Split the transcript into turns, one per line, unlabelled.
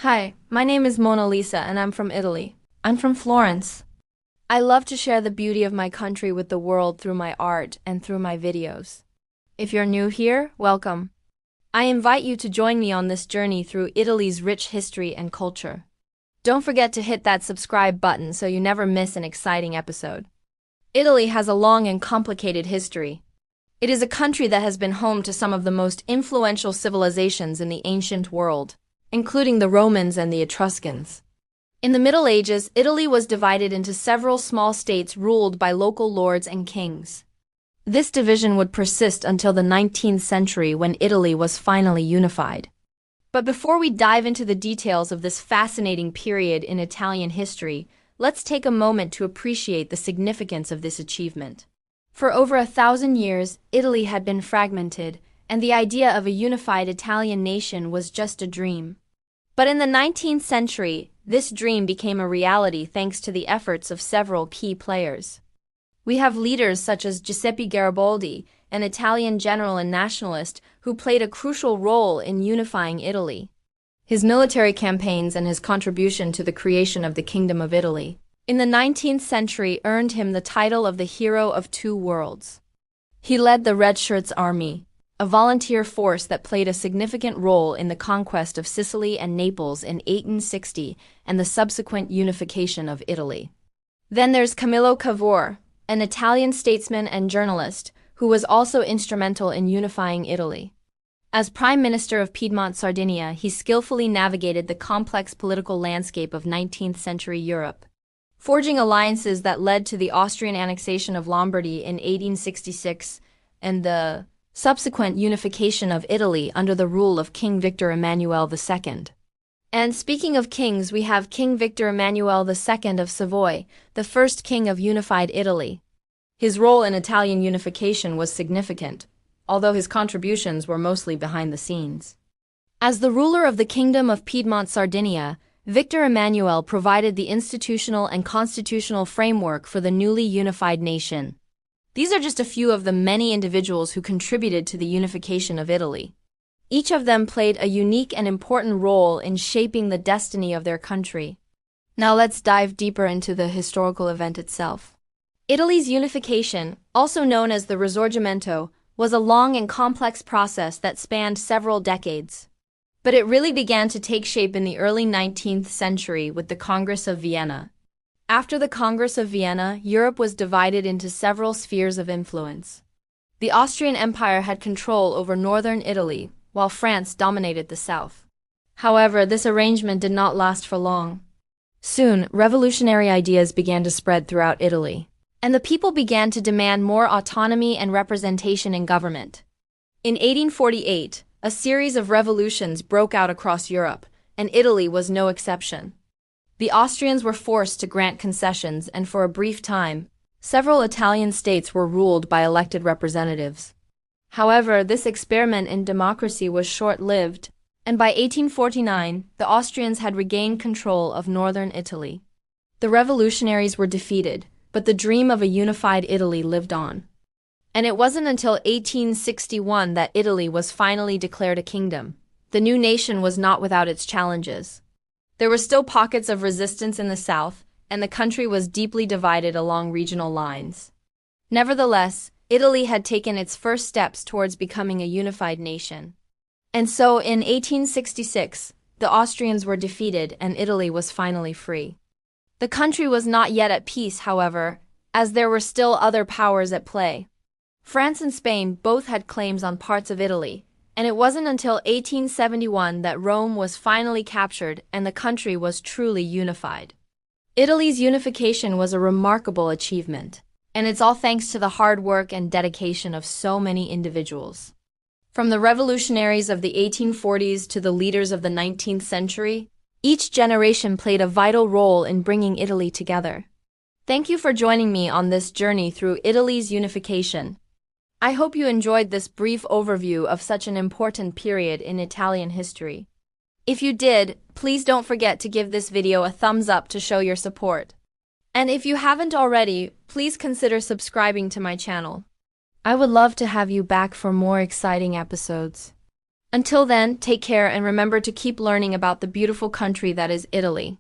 Hi, my name is Mona Lisa and I'm from Italy. I'm from Florence. I love to share the beauty of my country with the world through my art and through my videos. If you're new here, welcome. I invite you to join me on this journey through Italy's rich history and culture. Don't forget to hit that subscribe button so you never miss an exciting episode. Italy has a long and complicated history. It is a country that has been home to some of the most influential civilizations in the ancient world, including the Romans and the Etruscans. In the Middle Ages, Italy was divided into several small states ruled by local lords and kings. This division would persist until the 19th century when Italy was finally unified. But before we dive into the details of this fascinating period in Italian history, let's take a moment to appreciate the significance of this achievement. For over 1,000 years, Italy had been fragmented, and the idea of a unified Italian nation was just a dream. But in the 19th century, this dream became a reality thanks to the efforts of several key players. We have leaders such as Giuseppe Garibaldi, an Italian general and nationalist who played a crucial role in unifying Italy. His military campaigns and his contribution to the creation of the Kingdom of Italy in the 19th century earned him the title of the Hero of Two Worlds. He led the Red Shirts Army, a volunteer force that played a significant role in the conquest of Sicily and Naples in 1860 and the subsequent unification of Italy. Then there's Camillo Cavour, an Italian statesman and journalist who was also instrumental in unifying Italy. As Prime Minister of Piedmont, Sardinia, he skillfully navigated the complex political landscape of 19th century Europe, forging alliances that led to the Austrian annexation of Lombardy in 1866 and the subsequent unification of Italy under the rule of King Victor Emanuele II. And speaking of kings, we have King Victor Emanuele II of Savoy, the first king of unified Italy. His role in Italian unification was significant, although his contributions were mostly behind the scenes. As the ruler of the Kingdom of Piedmont, Sardinia, Victor Emanuele provided the institutional and constitutional framework for the newly unified nation. These are just a few of the many individuals who contributed to the unification of Italy. Each of them played a unique and important role in shaping the destiny of their country. Now let's dive deeper into the historical event itself. Italy's unification, also known as the Risorgimento, was a long and complex process that spanned several decades. But it really began to take shape in the early 19th century with the Congress of Vienna. After the Congress of Vienna, Europe was divided into several spheres of influence. The Austrian Empire had control over northern Italy, while France dominated the south. However, this arrangement did not last for long. Soon, revolutionary ideas began to spread throughout Italy, and the people began to demand more autonomy and representation in government. In 1848, a series of revolutions broke out across Europe, and Italy was no exception. The Austrians were forced to grant concessions, and for a brief time, several Italian states were ruled by elected representatives. However, this experiment in democracy was short-lived, and by 1849, the Austrians had regained control of northern Italy. The revolutionaries were defeated, but the dream of a unified Italy lived on. And it wasn't until 1861 that Italy was finally declared a kingdom. The new nation was not without its challenges. There were still pockets of resistance in the south, and the country was deeply divided along regional lines. Nevertheless, Italy had taken its first steps towards becoming a unified nation. And so, in 1866, the Austrians were defeated and Italy was finally free. The country was not yet at peace, however, as there were still other powers at play. France and Spain both had claims on parts of Italy, and it wasn't until 1871 that Rome was finally captured and the country was truly unified. Italy's unification was a remarkable achievement, and it's all thanks to the hard work and dedication of so many individuals. From the revolutionaries of the 1840s to the leaders of the 19th century, each generation played a vital role in bringing Italy together. Thank you for joining me on this journey through Italy's unification. I hope you enjoyed this brief overview of such an important period in Italian history. If you did, please don't forget to give this video a thumbs up to show your support. And if you haven't already, please consider subscribing to my channel. I would love to have you back for more exciting episodes. Until then, take care and remember to keep learning about the beautiful country that is Italy.